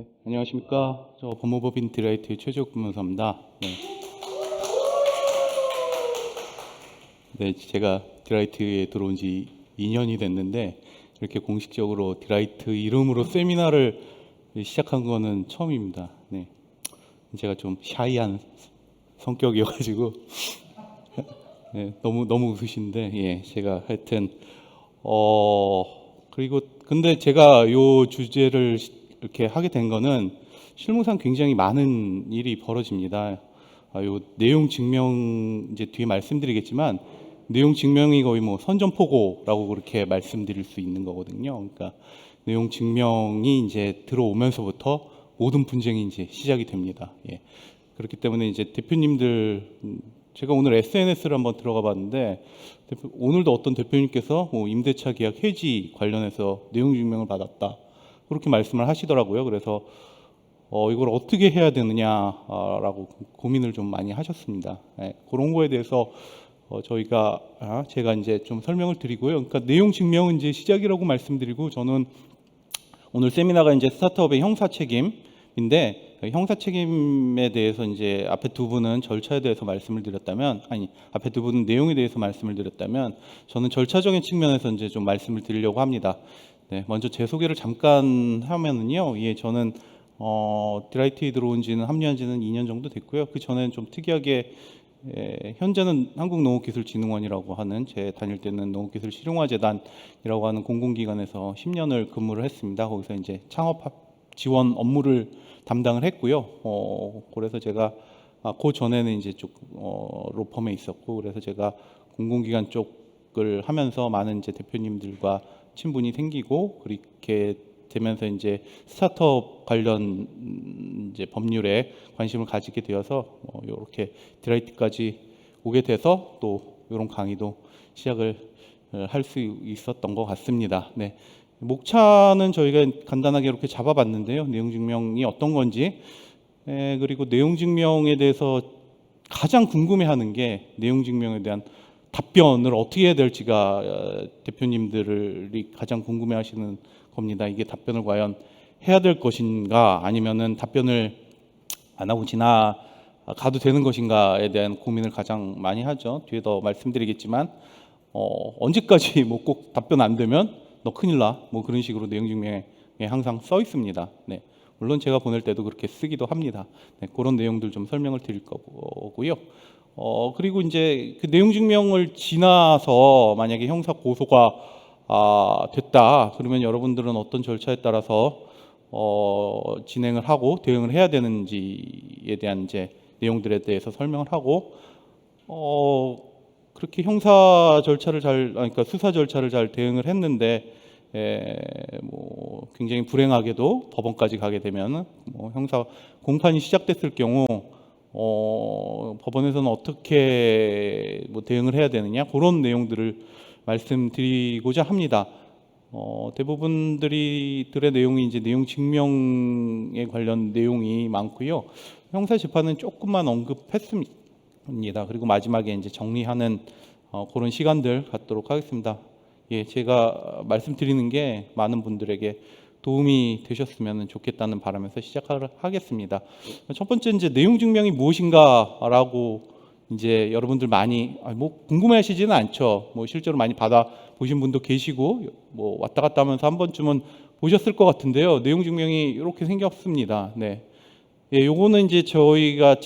네, 안녕하십니까. 저 법무법인 디라이트의 최재욱 변호사입니다. 네, 제가 디라이트에 들어온 지 2년이 됐는데 이렇게 공식적으로 디라이트 이름으로 세미나를 시작한 거는 처음입니다. 네, 제가 좀 샤이한 성격이어가지고 네, 너무 웃으신데 예, 제가 하여튼 그리고 근데 제가 요 주제를 이렇게 하게 된 거는 실무상 굉장히 많은 일이 벌어집니다. 요 내용 증명 이제 뒤에 말씀드리겠지만 내용 증명이 거의 뭐 선전포고라고 그렇게 말씀드릴 수 있는 거거든요. 그러니까 내용 증명이 이제 들어오면서부터 모든 분쟁이 이제 시작이 됩니다. 예. 그렇기 때문에 이제 대표님들 제가 오늘 SNS를 한번 들어가 봤는데 오늘도 어떤 대표님께서 뭐 임대차 계약 해지 관련해서 내용 증명을 받았다 그렇게 말씀을 하시더라고요. 그래서 이걸 어떻게 해야 되느냐라고 고민을 좀 많이 하셨습니다. 예, 그런 거에 대해서 제가 이제 좀 설명을 드리고요. 그러니까 내용 증명은 이제 시작이라고 말씀드리고 저는 오늘 세미나가 이제 스타트업의 형사 책임인데 형사 책임에 대해서 이제 앞에 두 분은 절차에 대해서 말씀을 드렸다면 앞에 두 분은 내용에 대해서 말씀을 드렸다면 저는 절차적인 측면에서 이제 좀 말씀을 드리려고 합니다. 네, 먼저 제 소개를 잠깐 하면은요. 예, 저는 디라이트에 들어온 지는 합류한 지는 2년 정도 됐고요. 그 전에는 좀 특이하게 현재는 한국농업기술진흥원이라고 하는 제 다닐 때는 농업기술실용화재단이라고 하는 공공기관에서 10년을 근무를 했습니다. 거기서 이제 창업 지원 업무를 담당을 했고요. 그래서 제가 그 전에는 이제 쭉 로펌에 있었고 그래서 제가 공공기관 쪽을 하면서 많은 이제 대표님들과 친분이 생기고 그렇게 되면서 이제 스타트업 관련 이제 법률에 관심을 가지게 되어서 이렇게 디라이트까지 오게 돼서 또 이런 강의도 시작을 할 수 있었던 것 같습니다. 네. 목차는 저희가 간단하게 이렇게 잡아봤는데요. 내용 증명이 어떤 건지 그리고 내용 증명에 대해서 가장 궁금해하는 게 내용 증명에 대한 답변을 어떻게 해야 될지가 대표님들이 가장 궁금해하시는 겁니다. 이게 답변을 과연 해야 될 것인가 아니면은 답변을 안 하고 지나가도 되는 것인가에 대한 고민을 가장 많이 하죠. 뒤에 더 말씀드리겠지만 언제까지 뭐 꼭 답변 안 되면 너 큰일 나 뭐 그런 식으로 내용 증명에 항상 써 있습니다. 네. 물론 제가 보낼 때도 그렇게 쓰기도 합니다. 네, 그런 내용들 좀 설명을 드릴 거고요. 그리고 이제 그 내용 증명을 지나서 만약에 형사 고소가 됐다 그러면 여러분들은 어떤 절차에 따라서 진행을 하고 대응을 해야 되는지에 대한 이제 내용들에 대해서 설명을 하고 그렇게 형사 절차를 그러니까 수사 절차를 잘 대응을 했는데 뭐 굉장히 불행하게도 법원까지 가게 되면 뭐 형사 공판이 시작됐을 경우 법원에서는 어떻게 뭐 대응을 해야 되느냐 그런 내용들을 말씀드리고자 합니다. 대부분들의 내용이 이제 내용 증명에 관련 내용이 많고요. 형사 재판은 조금만 언급했습니다. 그리고 마지막에 이제 정리하는 그런 시간들 갖도록 하겠습니다. 예, 제가 말씀드리는 게 많은 분들에게 도움이 되셨으면 좋겠다는 바람에서 시작하겠습니다. 첫 번째 이제 내용 증명이 무엇인가라고 이제 여러분들 많이 뭐 궁금해하시지는 않죠. 뭐 실제로 많이 받아 보신 분도 계시고 뭐 왔다 갔다 하면서 한 번쯤은 보셨을 것 같은데요. 내용 증명이 이렇게 생겼습니다. 네, 예, 요거는 이제 제가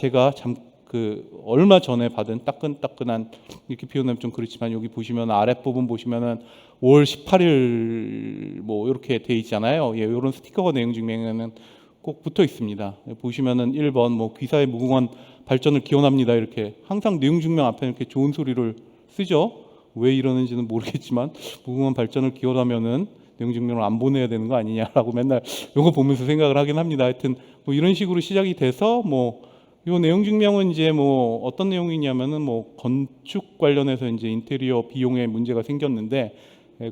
얼마 전에 받은 따끈따끈한 이렇게 표현하면 좀 그렇지만 여기 보시면 아랫부분 보시면은 5월 18일 뭐 이렇게 돼 있잖아요. 예, 이런 스티커가 내용 증명에는 꼭 붙어 있습니다. 보시면은 1번 뭐 귀사의 무궁한 발전을 기원합니다. 이렇게 항상 내용 증명 앞에 이렇게 좋은 소리를 쓰죠. 왜 이러는지는 모르겠지만 무궁한 발전을 기원하면은 내용 증명을 안 보내야 되는 거 아니냐라고 맨날 이거 보면서 생각을 하긴 합니다. 하여튼 뭐 이런 식으로 시작이 돼서 뭐 이 내용 증명은 이제 뭐 어떤 내용이냐면은 뭐 건축 관련해서 이제 인테리어 비용에 문제가 생겼는데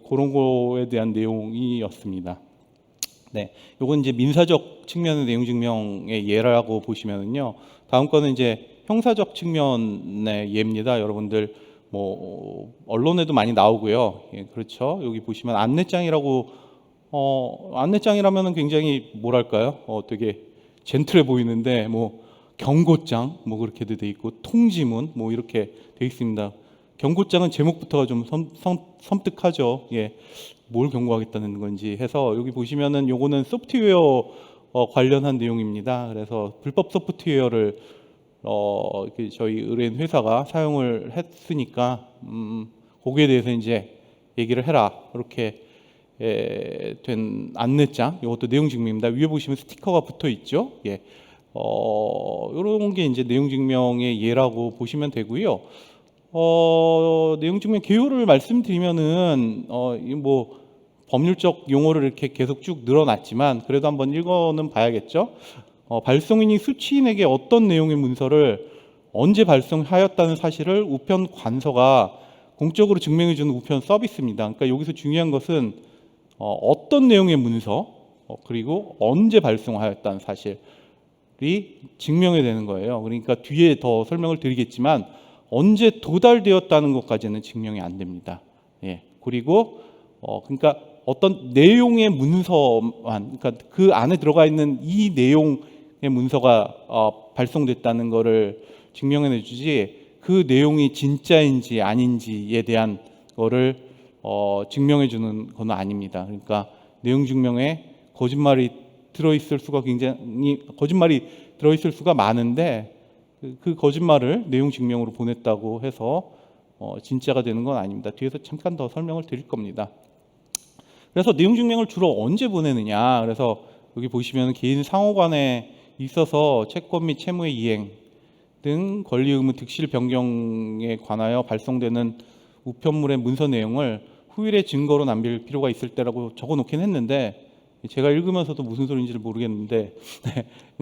그런 거에 대한 내용이었습니다. 네, 요건 이제 민사적 측면의 내용 증명의 예라고 보시면은요. 다음 거는 이제 형사적 측면의 예입니다. 여러분들 뭐 언론에도 많이 나오고요. 예, 그렇죠. 여기 보시면 안내장이라고 안내장이라면은 굉장히 뭐랄까요? 되게 젠틀해 보이는데 뭐 경고장 뭐 그렇게도 돼 있고 통지문 뭐 이렇게 돼 있습니다. 경고장은 제목부터가 좀 섬뜩하죠. 예, 뭘 경고하겠다는 건지 해서 여기 보시면은 요거는 소프트웨어 관련한 내용입니다. 그래서 불법 소프트웨어를 이렇게 저희 의뢰인 회사가 사용을 했으니까 거기에 대해서 이제 얘기를 해라 이렇게 된 안내장. 이것도 내용 증명입니다. 위에 보시면 스티커가 붙어 있죠. 예, 이런 게 이제 내용 증명의 예라고 보시면 되고요. 내용 증명 개요를 말씀드리면은 뭐 법률적 용어를 이렇게 계속 쭉 늘어났지만 그래도 한번 읽어는 봐야겠죠. 발송인이 수취인에게 어떤 내용의 문서를 언제 발송하였다는 사실을 우편 관서가 공적으로 증명해주는 우편 서비스입니다. 그러니까 여기서 중요한 것은 어떤 내용의 문서 그리고 언제 발송하였다는 사실이 증명이 되는 거예요. 그러니까 뒤에 더 설명을 드리겠지만 언제 도달되었다는 것까지는 증명이 안 됩니다. 예. 그리고 그러니까 어떤 내용의 문서만, 그러니까 그 안에 들어가 있는 이 내용의 문서가 발송됐다는 것을 증명해 주지 그 내용이 진짜인지 아닌지에 대한 거를 증명해 주는 건 아닙니다. 그러니까 내용 증명에 거짓말이 들어있을 수가 많은데 그 거짓말을 내용 증명으로 보냈다고 해서 진짜가 되는 건 아닙니다. 뒤에서 잠깐 더 설명을 드릴 겁니다. 그래서 내용 증명을 주로 언제 보내느냐. 그래서 여기 보시면 개인 상호간에 있어서 채권 및 채무의 이행 등 권리 의무 득실 변경에 관하여 발송되는 우편물의 문서 내용을 후일의 증거로 남길 필요가 있을 때라고 적어 놓긴 했는데 제가 읽으면서도 무슨 소리인지를 모르겠는데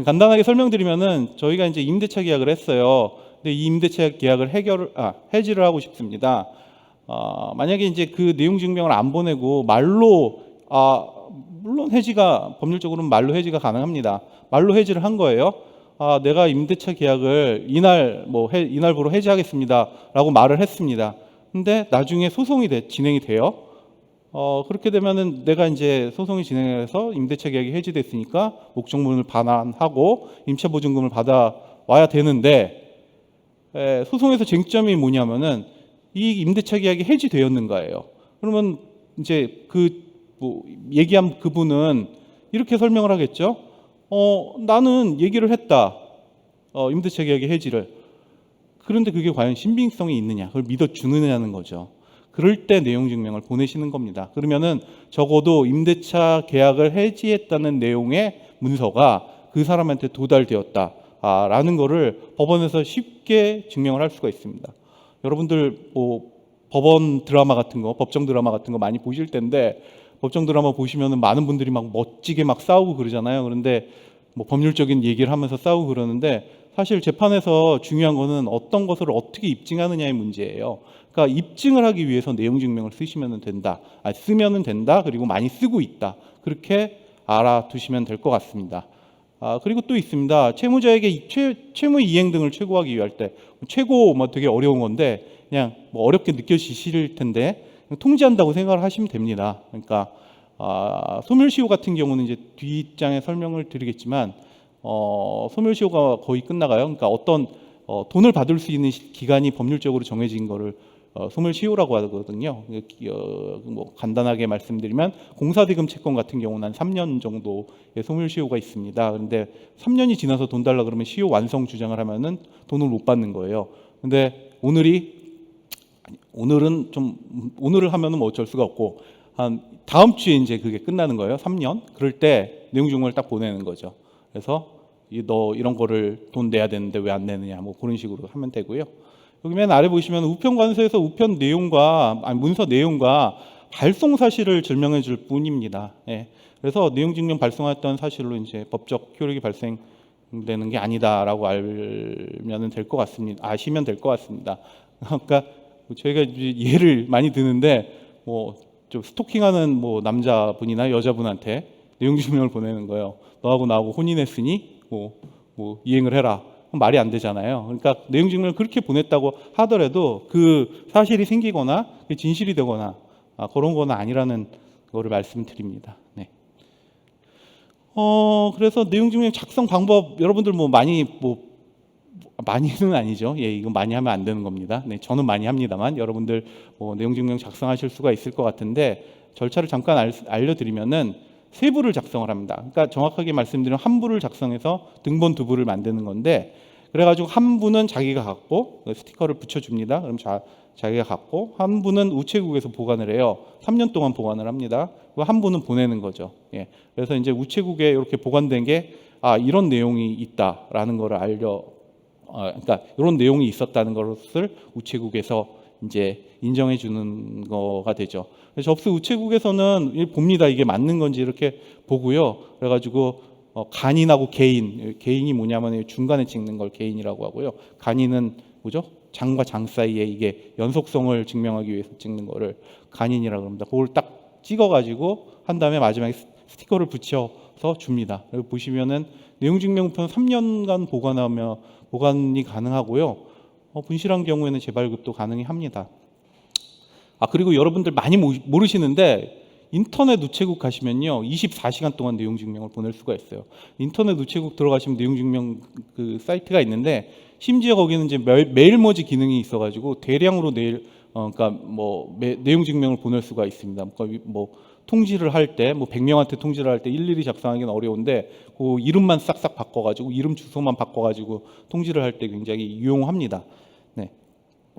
간단하게 설명드리면은 저희가 이제 임대차 계약을 했어요. 근데 이 임대차 계약을 해지를 하고 싶습니다. 만약에 이제 그 내용 증명을 안 보내고 말로 물론 해지가 법률적으로는 말로 해지가 가능합니다. 말로 해지를 한 거예요. 내가 임대차 계약을 이날부로 해지하겠습니다라고 말을 했습니다. 근데 나중에 소송이 진행이 돼요. 그렇게 되면은 내가 이제 소송이 진행해서 임대차 계약이 해지됐으니까 목적물을 반환하고 임차보증금을 받아 와야 되는데 소송에서 쟁점이 뭐냐면은 이 임대차 계약이 해지되었는가예요. 그러면 이제 얘기한 그분은 이렇게 설명을 하겠죠. 나는 얘기를 했다. 임대차 계약의 해지를. 그런데 그게 과연 신빙성이 있느냐, 그걸 믿어주느냐는 거죠. 그럴 때 내용 증명을 보내시는 겁니다. 그러면은 적어도 임대차 계약을 해지했다는 내용의 문서가 그 사람한테 도달되었다라는 거를 법원에서 쉽게 증명을 할 수가 있습니다. 여러분들 법원 드라마 같은 거, 법정 드라마 같은 거 많이 보실 텐데 법정 드라마 보시면은 많은 분들이 막 멋지게 막 싸우고 그러잖아요. 그런데 법률적인 얘기를 하면서 싸우고 그러는데 사실 재판에서 중요한 거는 어떤 것을 어떻게 입증하느냐의 문제예요. 그러니까 입증을 하기 위해서 내용 증명을 쓰시면 된다. 쓰면은 된다. 그리고 많이 쓰고 있다. 그렇게 알아두시면 될 것 같습니다. 그리고 또 있습니다. 채무자에게 채무 이행 등을 최고하기 위할 때 최고 되게 어려운 건데 그냥 어렵게 느껴지실 텐데 통지한다고 생각을 하시면 됩니다. 그러니까 소멸시효 같은 경우는 이제 뒷장에 설명을 드리겠지만 소멸시효가 거의 끝나가요. 그러니까 어떤 돈을 받을 수 있는 기간이 법률적으로 정해진 거를 소멸시효라고 하거든요. 간단하게 말씀드리면 공사대금 채권 같은 경우는 한 3년 정도의 소멸시효가 있습니다. 그런데 3년이 지나서 돈 달라 그러면 시효 완성 주장을 하면은 돈을 못 받는 거예요. 근데 오늘을 하면은 어쩔 수가 없고 한 다음 주에 이제 그게 끝나는 거예요. 3년. 그럴 때 내용 증명을 딱 보내는 거죠. 그래서 너 이런 거를 돈 내야 되는데 왜 안 내느냐 그런 식으로 하면 되고요. 여기 맨 아래 보시면 우편 관서에서 우편 내용과 문서 내용과 발송 사실을 증명해 줄 뿐입니다. 예. 그래서 내용 증명 발송했던 사실로 이제 법적 효력이 발생되는 게 아니다라고 알면 될 것 같습니다. 아시면 될 것 같습니다. 그러니까 저희가 예를 많이 드는데 좀 스토킹하는 남자분이나 여자분한테 내용 증명을 보내는 거예요. 너하고 나하고 혼인했으니 이행을 해라. 말이 안 되잖아요. 그러니까 내용 증명을 그렇게 보냈다고 하더라도 그 사실이 생기거나 진실이 되거나 그런 거는 아니라는 그거를 말씀드립니다. 네. 그래서 내용 증명 작성 방법 여러분들 많이는 아니죠. 예, 이거 많이 하면 안 되는 겁니다. 네, 저는 많이 합니다만 여러분들 내용 증명 작성하실 수가 있을 것 같은데 절차를 잠깐 알려드리면은 세 부를 작성을 합니다. 그러니까 정확하게 말씀드리면 한 부를 작성해서 등본 두 부를 만드는 건데 그래가지고 한 부는 자기가 갖고 스티커를 붙여줍니다. 그럼 자기가 갖고 한 부는 우체국에서 보관을 해요. 3년 동안 보관을 합니다. 그리고 한 부는 보내는 거죠. 예, 그래서 이제 우체국에 이렇게 보관된 게 이런 내용이 있다라는 거를 그러니까 이런 내용이 있었다는 것을 우체국에서 이제 인정해 주는 거가 되죠. 접수 우체국에서는 봅니다. 이게 맞는 건지 이렇게 보고요. 그래가지고 간인하고 개인이 뭐냐면 중간에 찍는 걸 개인이라고 하고요. 간인은 뭐죠? 장과 장 사이에 이게 연속성을 증명하기 위해서 찍는 거를 간인이라고 합니다. 그걸 딱 찍어가지고 한 다음에 마지막에 스티커를 붙여서 줍니다. 여기 보시면은 내용증명서는 3년간 보관이 가능하고요. 분실한 경우에는 재발급도 가능합니다. 그리고 여러분들 많이 모르시는데 인터넷 우체국 가시면요 24시간 동안 내용 증명을 보낼 수가 있어요. 인터넷 우체국 들어가시면 내용 증명 그 사이트가 있는데 심지어 거기는 이제 메일머지 기능이 있어가지고 대량으로 내용 증명을 보낼 수가 있습니다. 통지를 할 때 100명한테 통지를 할 때 일일이 작성하기는 어려운데 그 이름만 싹싹 바꿔가지고 이름 주소만 바꿔가지고 통지를 할 때 굉장히 유용합니다. 네.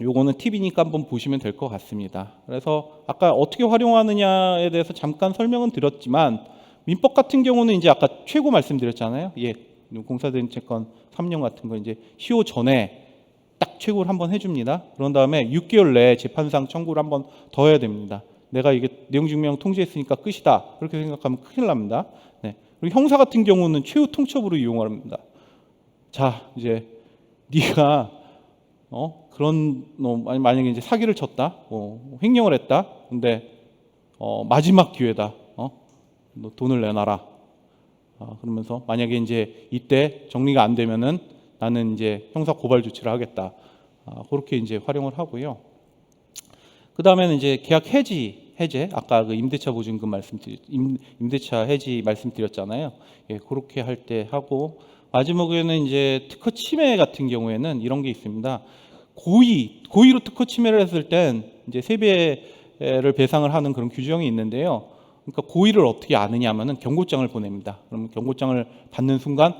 요거는 팁이니까 한번 보시면 될 것 같습니다. 그래서 아까 어떻게 활용하느냐에 대해서 잠깐 설명은 드렸지만 민법 같은 경우는 이제 아까 최고 말씀드렸잖아요. 예, 공사된 채권 3년 같은 거 이제 시효 전에 딱 최고를 한번 해줍니다. 그런 다음에 6개월 내에 재판상 청구를 한번 더 해야 됩니다. 내가 이게 내용 증명 통지했으니까 끝이다. 그렇게 생각하면 큰일 납니다. 네. 그리고 형사 같은 경우는 최후 통첩으로 이용을 합니다. 자, 이제 네가 만약에 이제 사기를 쳤다, 횡령을 했다. 근데 마지막 기회다. 너 돈을 내놔라. 그러면서 만약에 이제 이때 정리가 안 되면은 나는 이제 형사 고발 조치를 하겠다. 그렇게 이제 활용을 하고요. 그 다음에는 이제 계약 해제, 아까 그 임대차 보증금 임대차 해지 말씀드렸잖아요. 예, 그렇게 할 때 하고 마지막에는 이제 특허 침해 같은 경우에는 이런 게 있습니다. 고의로 특허 침해를 했을 땐 이제 세배를 배상을 하는 그런 규정이 있는데요. 그러니까 고의를 어떻게 아느냐면은 경고장을 보냅니다. 그러면 경고장을 받는 순간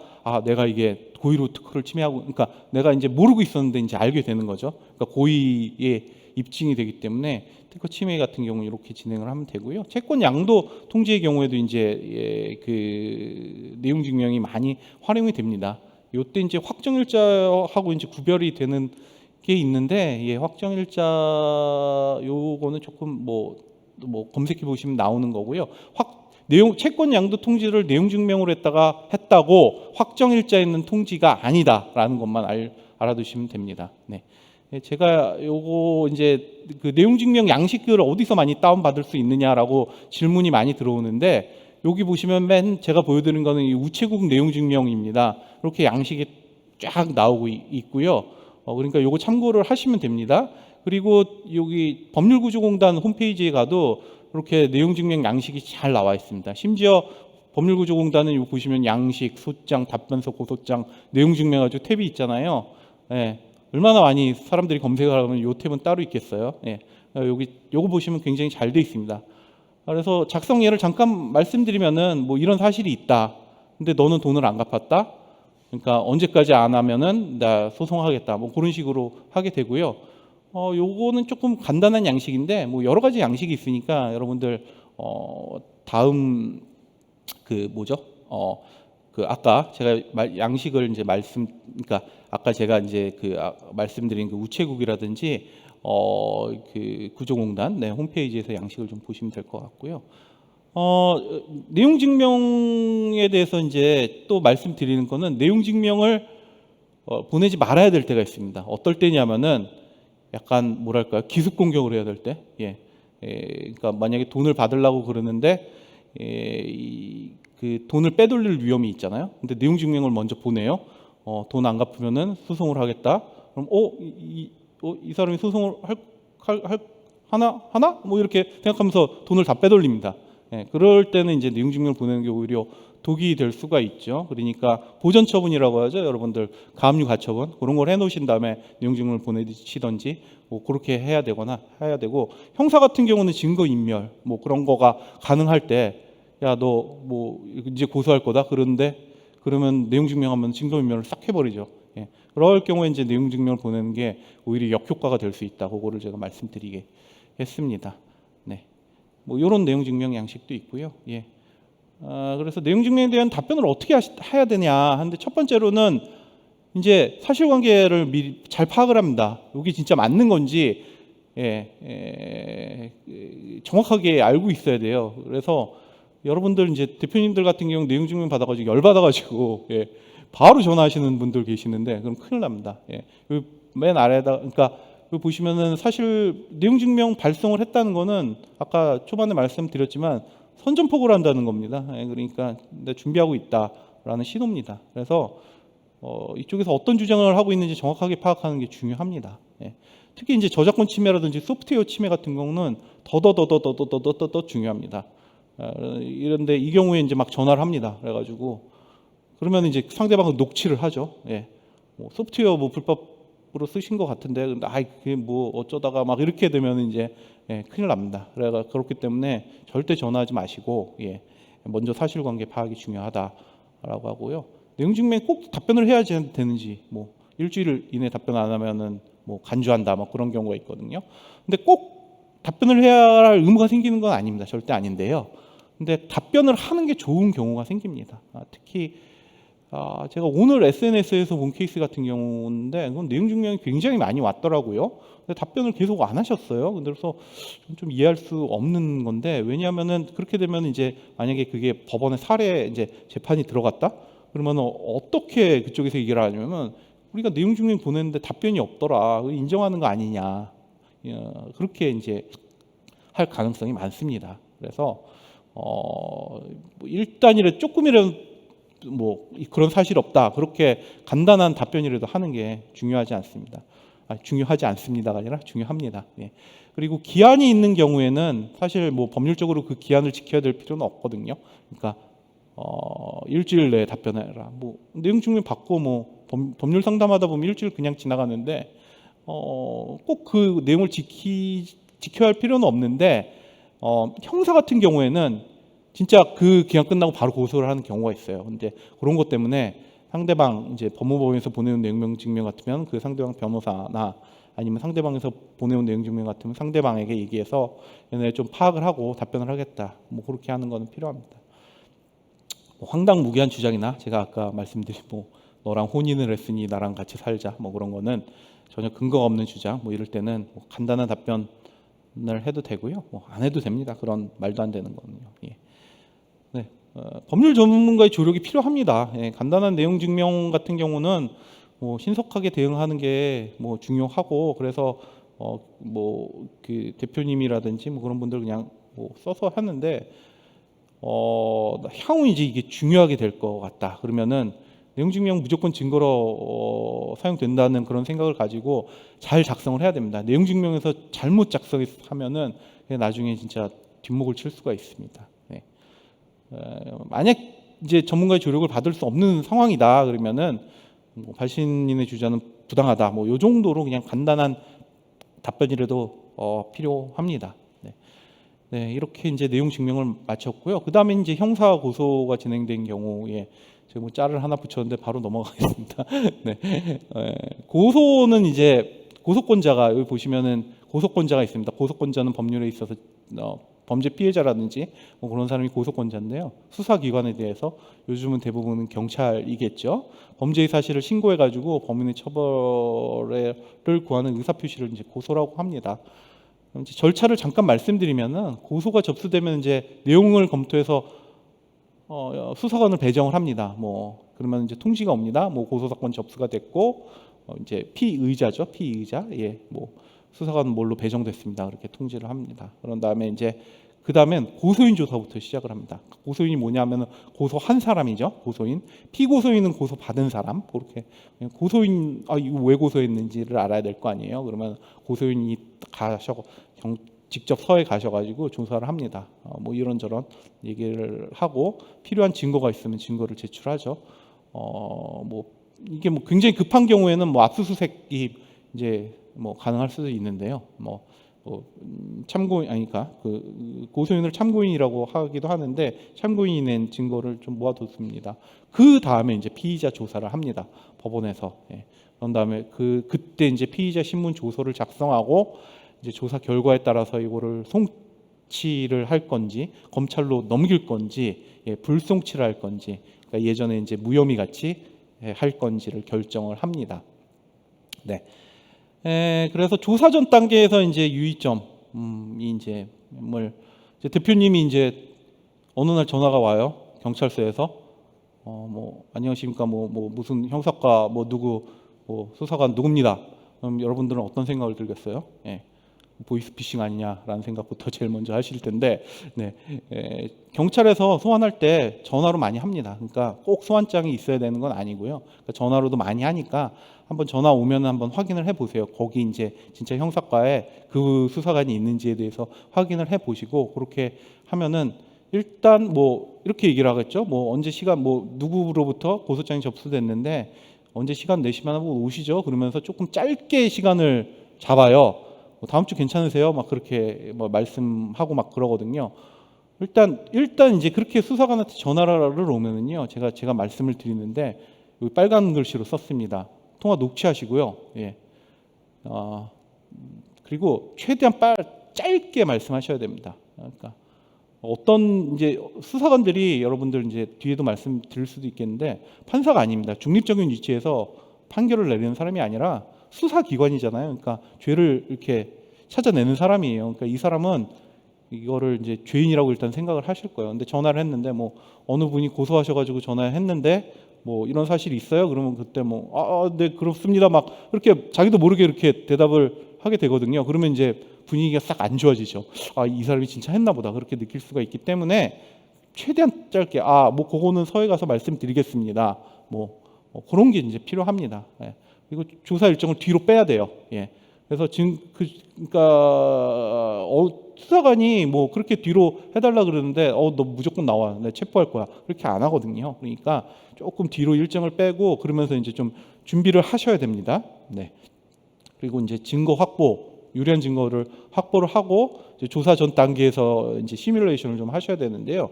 내가 이게 고의로 특허를 침해하고, 그러니까 내가 이제 모르고 있었는데 이제 알게 되는 거죠. 그러니까 고의의 입증이 되기 때문에 특허 침해 같은 경우 이렇게 진행을 하면 되고요. 채권 양도 통지의 경우에도 이제 그 내용 증명이 많이 활용이 됩니다. 이때 이제 확정일자하고 이제 구별이 되는 게 있는데, 확정일자 요거는 조금 검색해 보시면 나오는 거고요. 채권 양도 통지를 내용 증명으로 했다고 확정일자 있는 통지가 아니다라는 것만 알아두시면 됩니다. 네. 제가 요거 이제 그 내용 증명 양식을 어디서 많이 다운 받을 수 있느냐라고 질문이 많이 들어오는데, 여기 보시면 제가 보여드리는 거는 이 우체국 내용 증명입니다. 이렇게 양식이 쫙 나오고 있고요. 그러니까 요거 참고를 하시면 됩니다. 그리고 여기 법률구조공단 홈페이지에 가도 이렇게 내용 증명 양식이 잘 나와 있습니다. 심지어 법률구조공단은 여기 보시면 양식, 소장, 답변서, 고소장, 내용 증명가지고 탭이 있잖아요. 예, 얼마나 많이 사람들이 검색을 하면 이 탭은 따로 있겠어요. 예, 요거 보시면 굉장히 잘 돼 있습니다. 그래서 작성 예를 잠깐 말씀드리면은 이런 사실이 있다. 근데 너는 돈을 안 갚았다. 그러니까 언제까지 안 하면은 나 소송하겠다. 그런 식으로 하게 되고요. 요거는 조금 간단한 양식인데 여러 가지 양식이 있으니까 여러분들 다음 아까 제가 양식을 이제 그러니까 아까 제가 이제 말씀드린 그 우체국이라든지 그 구조공단 홈페이지에서 양식을 좀 보시면 될 것 같고요. 내용 증명에 대해서 이제 또 말씀드리는 거는 내용 증명을 보내지 말아야 될 때가 있습니다. 어떨 때냐면은 약간 뭐랄까요, 기습 공격을 해야 될 때, 그러니까 만약에 돈을 받으려고 그러는데 그 돈을 빼돌릴 위험이 있잖아요. 근데 내용 증명을 먼저 보내요. 돈 안 갚으면은 소송을 하겠다. 그럼 이 사람이 소송을 하나 이렇게 생각하면서 돈을 다 빼돌립니다. 예, 그럴 때는 이제 내용 증명을 보내는 게 오히려 독이 될 수가 있죠. 그러니까 보전 처분이라고 하죠. 여러분들 가압류 가처분 그런 걸 해놓으신 다음에 내용 증명을 보내시던지 뭐 그렇게 해야 되거나 해야 되고, 형사 같은 경우는 증거 인멸 뭐 그런 거가 가능할 때, 야 너 뭐 이제 고소할 거다 그러면 내용 증명하면 증거 인멸을 싹 해버리죠. 예. 그럴 경우에 이제 내용 증명을 보내는 게 오히려 역효과가 될 수 있다. 그거를 제가 말씀드리겠습니다. 네. 뭐 이런 내용 증명 양식도 있고요. 예. 그래서 내용 증명에 대한 답변을 어떻게 해야 되냐 하는데, 첫 번째로는 이제 사실관계를 미리 잘 파악을 합니다. 이게 진짜 맞는 건지 정확하게 알고 있어야 돼요. 그래서 여러분들 이제 대표님들 같은 경우 내용 증명 받아가지고 열받아가지고 바로 전화하시는 분들 계시는데 그럼 큰일 납니다. 맨 아래에다 그러니까 보시면은 사실 내용 증명 발송을 했다는 거는 아까 초반에 말씀드렸지만 선전포고를 한다는 겁니다. 그러니까 내가 준비하고 있다라는 신호입니다. 그래서 이쪽에서 어떤 주장을 하고 있는지 정확하게 파악하는 게 중요합니다. 특히 이제 저작권 침해라든지 소프트웨어 침해 같은 경우는 더 중요합니다. 이런데 이 경우에 이제 막 전화를 합니다. 그래가지고 그러면 이제 상대방은 녹취를 하죠. 뭐 소프트웨어 뭐 불법으로 쓰신 것 같은데, 근데 그게 뭐 어쩌다가 막 이렇게 되면 이제 큰일 납니다. 그렇기 때문에 절대 전화하지 마시고 먼저 사실관계 파악이 중요하다라고 하고요. 내용 증명에 꼭 답변을 해야 되는지, 뭐 일주일 이내 답변 안 하면은 뭐 간주한다, 뭐 그런 경우가 있거든요. 근데 꼭 답변을 해야 할 의무가 생기는 건 아닙니다. 절대 아닌데요. 근데 답변을 하는 게 좋은 경우가 생깁니다. 특히 제가 오늘 SNS에서 본 케이스 같은 경우인데, 그건 내용 증명이 굉장히 많이 왔더라고요. 근데 답변을 계속 안 하셨어요. 그래서 좀 이해할 수 없는 건데, 왜냐하면은 그렇게 되면 이제 만약에 그게 법원의 사례 이제 재판이 들어갔다, 그러면 어떻게 그쪽에서 얘기를 하냐면 우리가 내용 증명 보냈는데 답변이 없더라, 인정하는 거 아니냐, 그렇게 이제 할 가능성이 많습니다. 그래서 뭐 일단이라도 조금이라도 뭐 그런 사실 없다, 그렇게 간단한 답변이라도 하는 게 중요하지 않습니다. 중요하지 않습니다가 아니라 중요합니다. 그리고 기한이 있는 경우에는 사실 뭐 법률적으로 그 기한을 지켜야 될 필요는 없거든요. 그러니까 일주일 내에 답변해라, 뭐 내용 증명 받고 뭐 법률 상담하다 보면 일주일 그냥 지나가는데 꼭 그 내용을 지켜야 할 필요는 없는데, 형사 같은 경우에는 진짜 그 기한 끝나고 바로 고소를 하는 경우가 있어요. 근데 그런 것 때문에 상대방 이제 법무법인에서 보내온 내용 증명 같으면 그 상대방 변호사나 아니면 상대방에서 보내온 내용 증명 같으면 상대방에게 얘기해서 얘네 좀 파악을 하고 답변을 하겠다, 뭐 그렇게 하는 거는 필요합니다. 뭐 황당무계한 주장이나 제가 아까 말씀드린 뭐 너랑 혼인을 했으니 나랑 같이 살자, 뭐 그런 거는 전혀 근거가 없는 주장, 뭐 이럴 때는 뭐 간단한 답변을 해도 되고요, 뭐 안 해도 됩니다. 그런 말도 안 되는 거는요. 법률 전문가의 조력이 필요합니다. 간단한 내용 증명 같은 경우는 뭐 신속하게 대응하는 게 뭐 중요하고, 그래서 뭐 그 대표님이라든지 뭐 그런 분들 그냥 뭐 써서 하는데, 향후 이제 이게 중요하게 될 것 같다 그러면은 내용 증명 무조건 증거로 사용된다는 그런 생각을 가지고 잘 작성을 해야 됩니다. 내용 증명에서 잘못 작성하면은 나중에 진짜 뒷목을 칠 수가 있습니다. 만약 이제 전문가의 조력을 받을 수 없는 상황이다 그러면은 뭐 발신인의 주장은 부당하다, 뭐 이 정도로 그냥 간단한 답변이라도 필요합니다. 이렇게 이제 내용 증명을 마쳤고요. 그 다음에 이제 형사 고소가 진행된 경우에 제가 뭐 짤을 하나 붙였는데 바로 넘어가겠습니다. 고소는 이제 고소권자가, 여기 보시면은 고소권자가 있습니다. 고소권자는 법률에 있어서 범죄 피해자라든지 뭐 그런 사람이 고소권자인데요. 수사기관에 대해서 요즘은 대부분은 경찰이겠죠. 범죄의 사실을 신고해가지고 범인의 처벌을 구하는 의사표시를 이제 고소라고 합니다. 이제 절차를 잠깐 말씀드리면은, 고소가 접수되면 이제 내용을 검토해서 수사관을 배정을 합니다. 뭐 그러면 이제 통지가 옵니다. 뭐 고소사건 접수가 됐고 이제 피의자죠, 피의자. 뭐 수사관은 뭘로 배정됐습니다, 그렇게 통지를 합니다. 그런 다음에 이제 그 다음엔 고소인 조사부터 시작을 합니다. 고소인이 뭐냐면은 고소한 사람이죠, 고소인. 피고소인은 고소 받은 사람. 그렇게 고소인 이거 왜 고소했는지를 알아야 될 거 아니에요. 그러면 고소인이 가셔 직접 서해 가셔가지고 조사를 합니다. 뭐 이런저런 얘기를 하고 필요한 증거가 있으면 증거를 제출하죠. 뭐 이게 뭐 굉장히 급한 경우에는 뭐 압수수색이 이제 뭐 가능할 수도 있는데요. 참고인, 그 고소인을 참고인이라고 하기도 하는데 참고인이 낸 증거를 좀 모아뒀습니다. 그 다음에 이제 피의자 조사를 합니다. 법원에서. 예. 그런 다음에 그때 이제 피의자 신문 조서를 작성하고 이제 조사 결과에 따라서 이거를 송치를 할 건지 검찰로 넘길 건지 불송치를 할 건지 그러니까 예전에 이제 무혐의 같이 할 건지를 결정을 합니다. 네. 그래서 조사 전 단계에서 이제 유의점이 이제 대표님이 이제 어느 날 전화가 와요. 경찰서에서 뭐 안녕하십니까 무슨 형사과 누구 수사관 누굽니다. 그럼 여러분들은 어떤 생각을 들겠어요? 보이스피싱 아니냐라는 생각부터 제일 먼저 하실 텐데, 경찰에서 소환할 때 전화로 많이 합니다. 그러니까 꼭 소환장이 있어야 되는 건 아니고요. 그러니까 전화로도 많이 하니까 한번 전화 오면 한번 확인을 해보세요. 거기 이제 진짜 형사과에 그 수사관이 있는지에 대해서 확인을 해보시고 그렇게 하면은 일단 뭐 이렇게 얘기를 하겠죠. 뭐 언제 시간 누구로부터 고소장이 접수됐는데 언제 시간 내시면 한번 오시죠. 그러면서 조금 짧게 시간을 잡아요. 다음 주 괜찮으세요? 막 그렇게 말씀하고 막 그러거든요. 일단 이제 그렇게 수사관한테 전화를 오면은요, 제가 말씀을 드리는데 여기 빨간 글씨로 썼습니다. 통화 녹취하시고요. 예. 그리고 최대한 짧게 말씀하셔야 됩니다. 그러니까 어떤 이제 수사관들이 여러분들 이제 뒤에도 말씀드릴 수도 있겠는데 판사가 아닙니다. 중립적인 위치에서 판결을 내리는 사람이 아니라 수사기관이잖아요. 그러니까 죄를 이렇게 찾아내는 사람이에요. 그러니까 이 사람은 이거를 이제 죄인이라고 일단 생각을 하실 거예요. 근데 전화를 했는데 어느 분이 고소하셔가지고 전화했는데 이런 사실이 있어요. 그러면 그때 네 그렇습니다. 막 이렇게 자기도 모르게 이렇게 대답을 하게 되거든요. 그러면 이제 분위기가 싹 안 좋아지죠. 이 사람이 진짜 했나 보다 그렇게 느낄 수가 있기 때문에 최대한 짧게 그거는 서해 가서 말씀드리겠습니다. 그런 게 이제 필요합니다. 예. 그리고 조사 일정을 뒤로 빼야 돼요. 예. 그래서 지금 그러니까 수사관이 그렇게 뒤로 해달라 그러는데 너 무조건 나와, 내가 체포할 거야 그렇게 안 하거든요. 그러니까 조금 뒤로 일정을 빼고 그러면서 이제 좀 준비를 하셔야 됩니다. 네. 그리고 이제 증거 확보, 유리한 증거를 확보를 하고 이제 조사 전 단계에서 이제 시뮬레이션을 좀 하셔야 되는데요.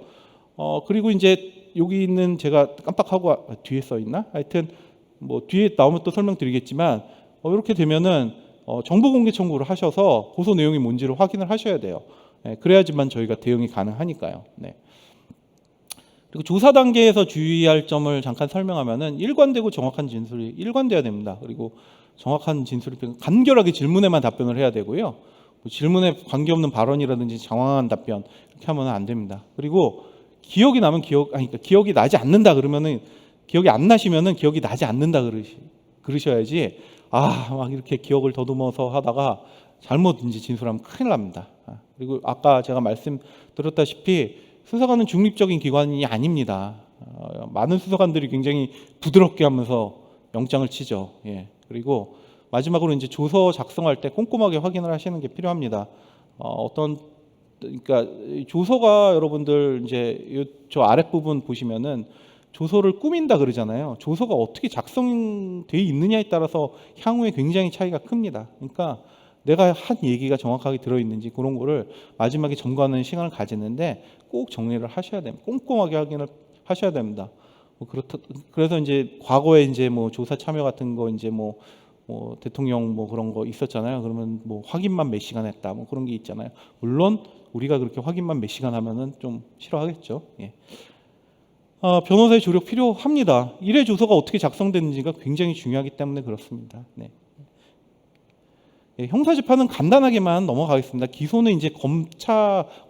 그리고 이제 여기 있는 제가 깜빡하고 뒤에 써 있나? 하여튼 뒤에 나오면 또 설명드리겠지만 이렇게 되면은 정보 공개 청구를 하셔서 고소 내용이 뭔지를 확인을 하셔야 돼요. 그래야지만 저희가 대응이 가능하니까요. 네. 그리고 조사 단계에서 주의할 점을 잠깐 설명하면은 일관되고 정확한 진술이 일관돼야 됩니다. 그리고 정확한 진술이 간결하게 질문에만 답변을 해야 되고요. 질문에 관계없는 발언이라든지 장황한 답변 이렇게 하면 안 됩니다. 그리고 기억이 나면 기억이 나지 않는다 그러면은 기억이 안 나시면은 기억이 나지 않는다 그러셔야지. 막 이렇게 기억을 더듬어서 하다가 잘못 이제 진술하면 큰일 납니다. 그리고 아까 제가 말씀드렸다시피 수사관은 중립적인 기관이 아닙니다. 많은 수사관들이 굉장히 부드럽게 하면서 영장을 치죠. 예. 그리고 마지막으로 이제 조서 작성할 때 꼼꼼하게 확인을 하시는 게 필요합니다. 그러니까 조서가 여러분들 이제 저 아랫부분 보시면은 조서를 꾸민다 그러잖아요. 조서가 어떻게 작성되어 있느냐에 따라서 향후에 굉장히 차이가 큽니다. 그러니까 내가 한 얘기가 정확하게 들어있는지 그런 거를 마지막에 점검하는 시간을 가지는데 꼭 정리를 하셔야 됩니다. 꼼꼼하게 확인을 하셔야 됩니다. 그래서 이제 과거에 이제 조사 참여 같은 거 이제 대통령 그런 거 있었잖아요. 그러면 확인만 몇 시간 했다 그런 게 있잖아요. 물론 우리가 그렇게 확인만 몇 시간 하면은 좀 싫어하겠죠. 예. 변호사의 조력 필요합니다. 일회 조서가 어떻게 작성되는지가 굉장히 중요하기 때문에 그렇습니다. 네. 형사재판은 간단하게만 넘어가겠습니다. 기소는 이제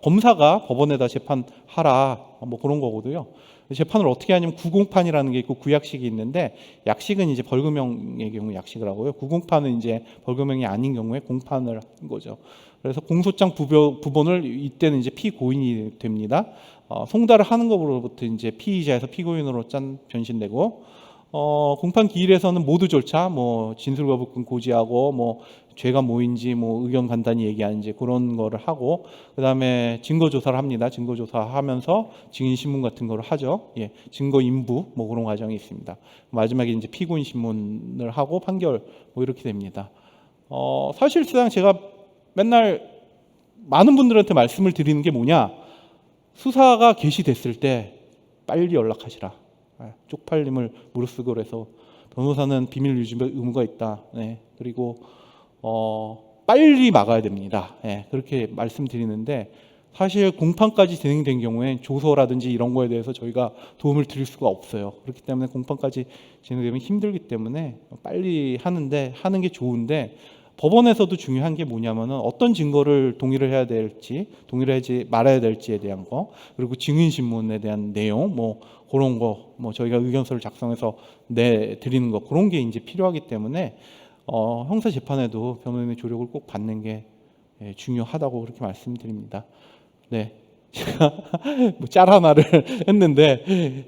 검사가 법원에다 재판하라 그런 거거든요. 재판을 어떻게 하냐면 구공판이라는 게 있고 구약식이 있는데 약식은 이제 벌금형의 경우 약식을 하고요. 구공판은 이제 벌금형이 아닌 경우에 공판을 한 거죠. 그래서 공소장 부본을 이때는 이제 피고인이 됩니다. 송달을 하는 것으로부터 이제 피의자에서 피고인으로 변신되고 공판 기일에서는 모두 절차, 뭐 진술거부권 고지하고 뭐 죄가 뭐인지 뭐 의견 간단히 얘기하는지 그런 거를 하고, 그다음에 증거 조사를 합니다. 증거 조사하면서 증인 신문 같은 거를 하죠. 예, 증거 인부 뭐 그런 과정이 있습니다. 마지막에 이제 피고인 신문을 하고 판결 뭐 이렇게 됩니다. 사실상 제가 맨날 많은 분들한테 말씀을 드리는 게 뭐냐, 수사가 개시됐을 때 빨리 연락하시라. 쪽팔림을 무릅쓰고 그래서 변호사는 비밀 유지 의무가 있다. 네. 그리고 빨리 막아야 됩니다. 네. 그렇게 말씀드리는데, 사실 공판까지 진행된 경우에 조서라든지 이런 거에 대해서 저희가 도움을 드릴 수가 없어요. 그렇기 때문에 공판까지 진행되면 힘들기 때문에 빨리 하는 게 좋은데, 법원에서도 중요한 게 뭐냐면은 어떤 증거를 동의를 해야 될지, 동의를 하지 말아야 될지에 대한 거, 그리고 증인 신문에 대한 내용, 뭐 그런 거, 뭐 저희가 의견서를 작성해서 내 드리는 거, 그런 게 이제 필요하기 때문에 형사 재판에도 변호인의 조력을 꼭 받는 게 중요하다고 그렇게 말씀드립니다. 네, 제가 뭐 짤 하나를 했는데,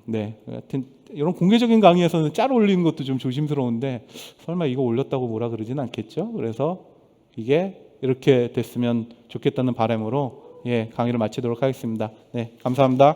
네, 하여튼 이런 공개적인 강의에서는 짤 올리는 것도 좀 조심스러운데, 설마 이거 올렸다고 뭐라 그러진 않겠죠? 그래서 이게 이렇게 됐으면 좋겠다는 바람으로 강의를 마치도록 하겠습니다. 네, 감사합니다.